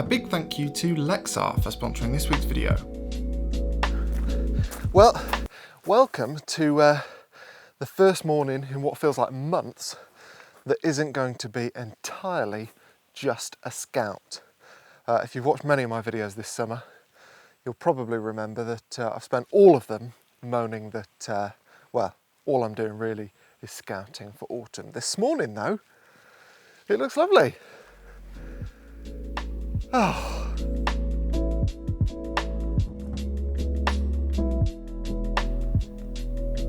big thank you to Lexar for sponsoring this week's video. Well, welcome to the first morning in what feels like months that isn't going to be entirely just a scout. If you've watched many of my videos this summer, you'll probably remember that I've spent all of them moaning that, well, all I'm doing really is scouting for autumn. This morning though, it looks lovely. Oh.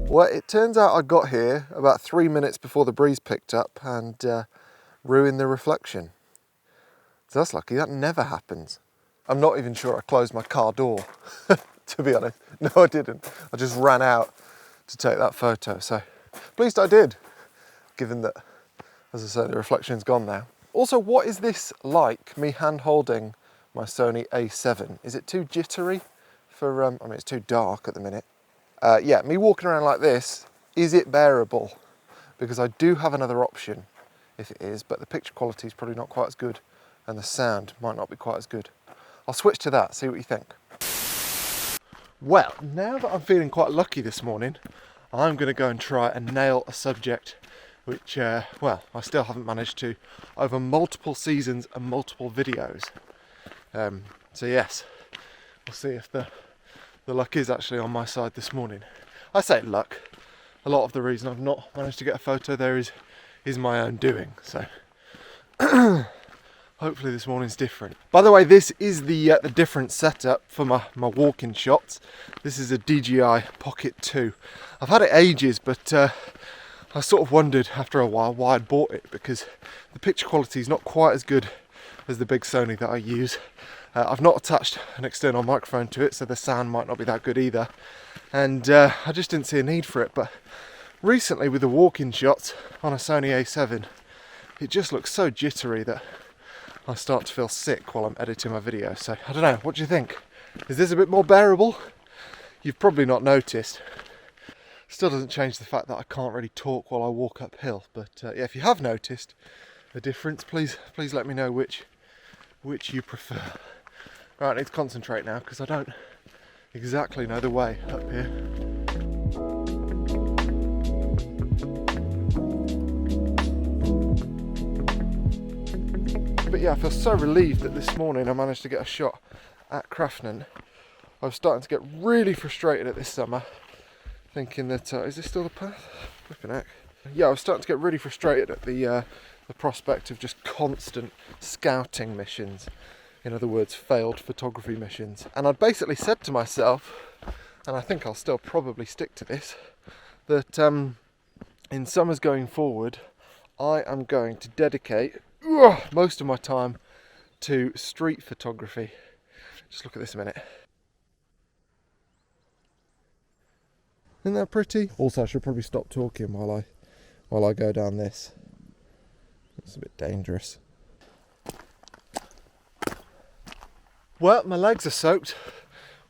Well, it turns out I got here about 3 minutes before the breeze picked up and ruined the reflection. So that's lucky, that never happens. I'm not even sure I closed my car door, to be honest. No, I didn't. I just ran out to take that photo, so pleased I did, given that, as I say, the reflection's gone now. Also, what is this like, me hand-holding my Sony A7? Is it too jittery for, I mean, it's too dark at the minute. Yeah, me walking around like this, is it bearable? Because I do have another option, if it is, but the picture quality is probably not quite as good, and the sound might not be quite as good. I'll switch to that, see what you think. Well, now that I'm feeling quite lucky this morning, I'm going to go and try and nail a subject which, well, I still haven't managed to over multiple seasons and multiple videos. So yes, we'll see if the luck is actually on my side this morning. I say luck. A lot of the reason I've not managed to get a photo there is my own doing. So hopefully this morning's different. By the way, this is the different setup for my walking shots. This is a DJI Pocket 2. I've had it ages, but I sort of wondered after a while why I'd bought it, because the picture quality is not quite as good as the big Sony that I use. I've not attached an external microphone to it, so the sound might not be that good either. And I just didn't see a need for it. But recently with the walking shots on a Sony A7, it just looks so jittery that I start to feel sick while I'm editing my video. So I don't know, what do you think? Is this a bit more bearable? You've probably not noticed. Still doesn't change the fact that I can't really talk while I walk uphill. But yeah, if you have noticed a difference, please let me know which you prefer. Right, I need to concentrate now because I don't exactly know the way up here. But yeah, I feel so relieved that this morning I managed to get a shot at Craftnant. I was starting to get really frustrated at this summer, thinking that, is this still the path? Flipping heck. Yeah, I was starting to get really frustrated at the prospect of just constant scouting missions. In other words, failed photography missions. And I'd basically said to myself, and I think I'll still probably stick to this, that in summers going forward, I am going to dedicate most of my time to street photography. Just look at this a minute. Isn't that pretty? Also, I should probably stop talking while I go down this. It's a bit dangerous. Well, my legs are soaked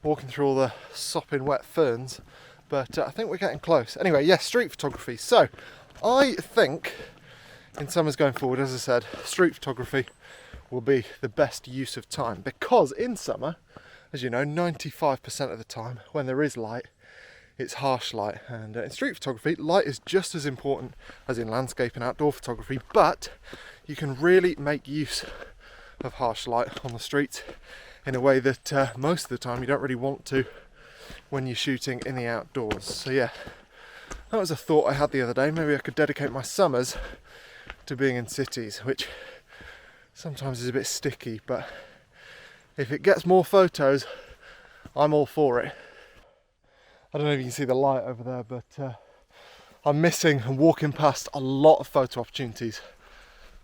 walking through all the sopping wet ferns, but I think we're getting close. Anyway, yes, street photography. So I think in summers going forward, as I said, street photography will be the best use of time, because in summer, as you know, 95% of the time when there is light, it's harsh light, and in street photography, light is just as important as in landscape and outdoor photography, but you can really make use of harsh light on the streets in a way that most of the time you don't really want to when you're shooting in the outdoors. So yeah, that was a thought I had the other day. Maybe I could dedicate my summers to being in cities, which sometimes is a bit sticky, but if it gets more photos, I'm all for it. I don't know if you can see the light over there, but I'm missing and walking past a lot of photo opportunities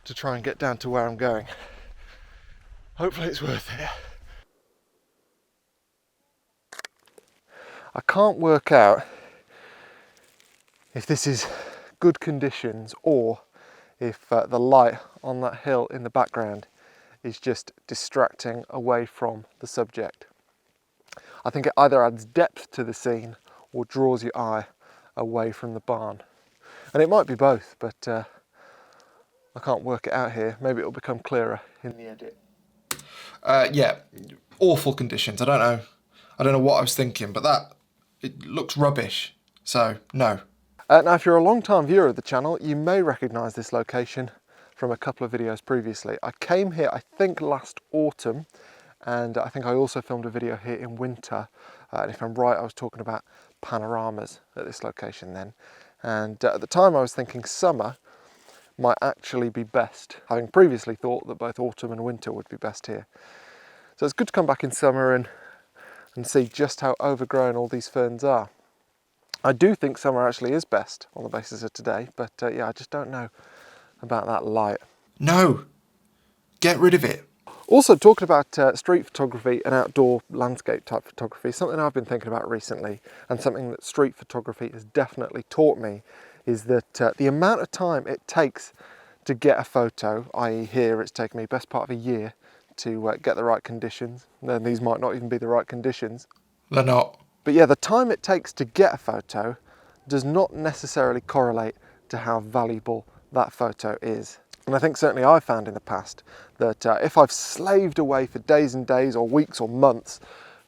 to try and get down to where I'm going. Hopefully it's worth it. I can't work out if this is good conditions or if the light on that hill in the background is just distracting away from the subject. I think it either adds depth to the scene or draws your eye away from the barn. And it might be both, but I can't work it out here. Maybe it'll become clearer in the edit. Yeah, awful conditions. I don't know what I was thinking, but it looks rubbish. So, no. Now, if you're a long-time viewer of the channel, you may recognise this location from a couple of videos previously. I came here, I think, last autumn, and I think I also filmed a video here in winter. And if I'm right, I was talking about panoramas at this location then. And at the time I was thinking summer might actually be best, having previously thought that both autumn and winter would be best here. So it's good to come back in summer and see just how overgrown all these ferns are. I do think summer actually is best on the basis of today, but yeah, I just don't know about that light. No! Get rid of it. Also, talking about street photography and outdoor landscape type photography, something I've been thinking about recently, and something that street photography has definitely taught me, is that the amount of time it takes to get a photo, i.e. here it's taken me best part of a year to get the right conditions, and these might not even be the right conditions. They're not. But yeah, the time it takes to get a photo does not necessarily correlate to how valuable that photo is. And I think certainly I've found in the past that if I've slaved away for days and days or weeks or months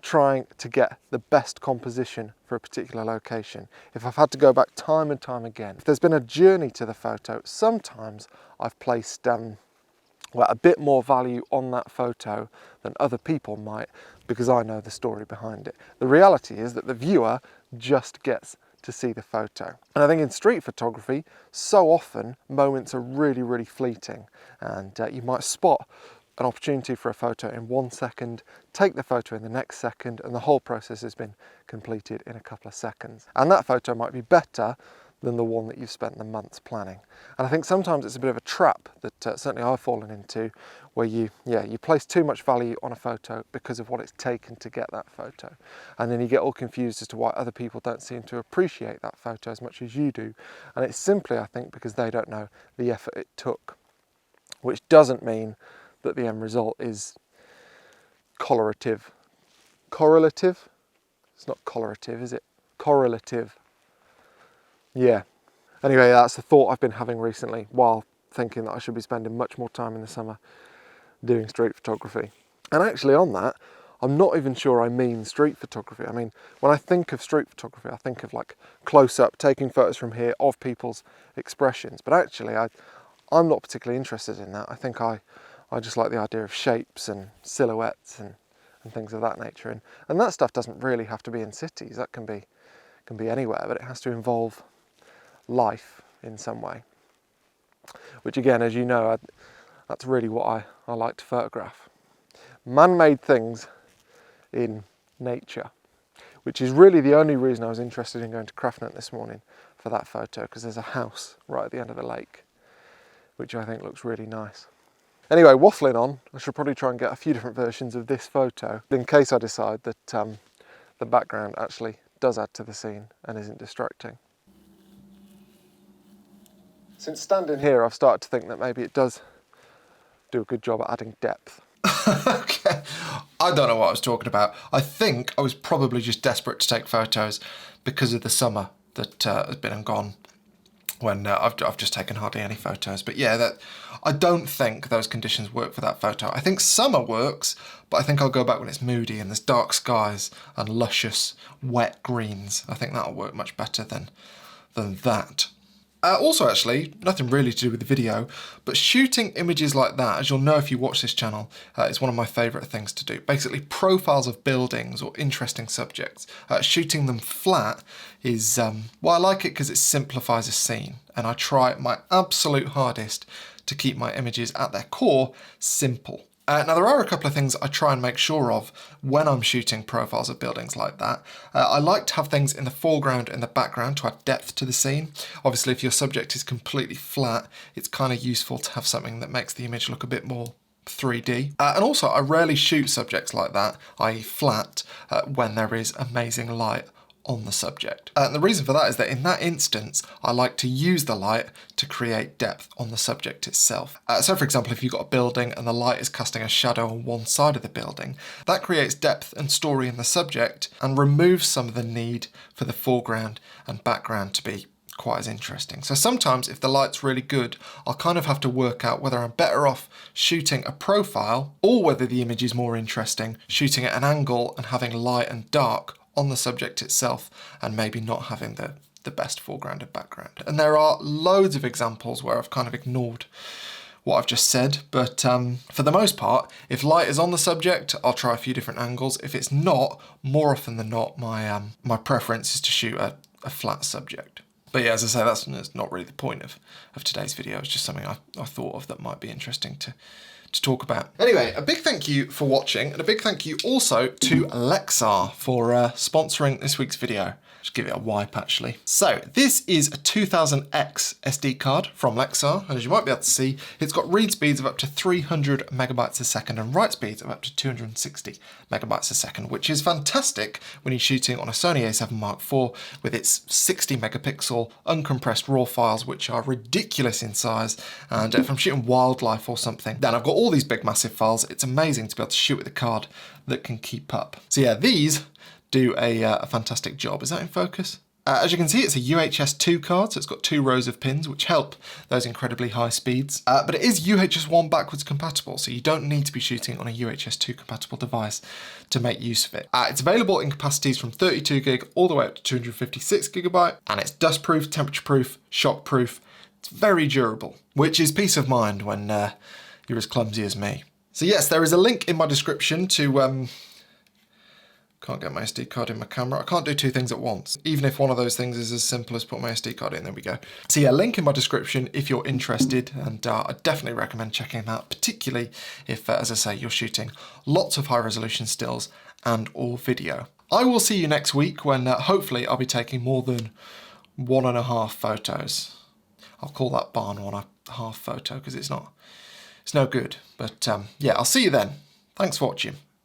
trying to get the best composition for a particular location, if I've had to go back time and time again, if there's been a journey to the photo, sometimes I've placed a bit more value on that photo than other people might, because I know the story behind it. The reality is that the viewer just gets to see the photo. And I think in street photography, so often moments are really, really fleeting, and you might spot an opportunity for a photo in 1 second, take the photo in the next second, and the whole process has been completed in a couple of seconds. And that photo might be better than the one that you've spent the months planning. And I think sometimes it's a bit of a trap that certainly I've fallen into, where you place too much value on a photo because of what it's taken to get that photo. And then you get all confused as to why other people don't seem to appreciate that photo as much as you do. And it's simply, I think, because they don't know the effort it took, which doesn't mean that the end result is correlative. Correlative? It's not correlative, is it? Correlative. Yeah. Anyway, that's the thought I've been having recently while thinking that I should be spending much more time in the summer doing street photography. And actually on that, I'm not even sure I mean street photography. I mean, when I think of street photography, I think of like close up, taking photos from here of people's expressions. But actually, I'm not particularly interested in that. I think I just like the idea of shapes and silhouettes and things of that nature. And that stuff doesn't really have to be in cities. That can be anywhere, but it has to involve life in some way, which again, as you know, that's really what I like to photograph. Man-made things in nature, which is really the only reason I was interested in going to Craftnet this morning for that photo, because there's a house right at the end of the lake, which I think looks really nice. Anyway, waffling on, I should probably try and get a few different versions of this photo in case I decide that the background actually does add to the scene and isn't distracting. Since standing here, I've started to think that maybe it does do a good job at adding depth. Okay, I don't know what I was talking about. I think I was probably just desperate to take photos because of the summer that has been and gone, when I've just taken hardly any photos. But yeah, I don't think those conditions work for that photo. I think summer works, but I think I'll go back when it's moody and there's dark skies and luscious wet greens. I think that'll work much better than that. Also, actually, nothing really to do with the video, but shooting images like that, as you'll know if you watch this channel, is one of my favourite things to do. Basically, profiles of buildings or interesting subjects. Shooting them flat is, well, I like it because it simplifies a scene, and I try my absolute hardest to keep my images at their core simple. Now, there are a couple of things I try and make sure of when I'm shooting profiles of buildings like that. I like to have things in the foreground and the background to add depth to the scene. Obviously, if your subject is completely flat, it's kind of useful to have something that makes the image look a bit more 3D. And also, I rarely shoot subjects like that, i.e. flat, when there is amazing light on the subject. And the reason for that is that in that instance, I like to use the light to create depth on the subject itself. So for example, if you've got a building and the light is casting a shadow on one side of the building, that creates depth and story in the subject and removes some of the need for the foreground and background to be quite as interesting. So sometimes if the light's really good, I'll kind of have to work out whether I'm better off shooting a profile or whether the image is more interesting shooting at an angle and having light and dark on the subject itself and maybe not having the best foreground and background. And there are loads of examples where I've kind of ignored what I've just said, but for the most part, if light is on the subject, I'll try a few different angles. If it's not, more often than not, my preference is to shoot a flat subject. But yeah, as I say, that's not really the point of today's video. It's just something I thought of that might be interesting to talk about. Anyway, a big thank you for watching, and a big thank you also to Lexar for sponsoring this week's video. Just give it a wipe actually. So this is a 2000X SD card from Lexar, and as you might be able to see, it's got read speeds of up to 300 megabytes a second and write speeds of up to 260 megabytes a second, which is fantastic when you're shooting on a Sony a7 Mark IV with its 60 megapixel uncompressed RAW files, which are ridiculous in size. And if I'm shooting wildlife or something, then I've got all these big massive files. It's amazing to be able to shoot with a card that can keep up. So yeah, these do a fantastic job. Is that in focus? As you can see, it's a UHS-2 card, so it's got 2 rows of pins, which help those incredibly high speeds. But it is UHS-1 backwards compatible, so you don't need to be shooting on a UHS-2 compatible device to make use of it. It's available in capacities from 32 gig all the way up to 256 gigabyte, and it's dust-proof, temperature-proof, shock-proof. It's very durable, which is peace of mind when you're as clumsy as me. So yes, there is a link in my description to can't get my SD card in my camera. I can't do 2 things at once. Even if one of those things is as simple as put my SD card in, there we go. So yeah, link in my description if you're interested, and I definitely recommend checking them out, particularly if, as I say, you're shooting lots of high resolution stills and or video. I will see you next week when hopefully I'll be taking more than 1.5 photos. I'll call that barn 1.5 photo because it's no good. But yeah, I'll see you then. Thanks for watching.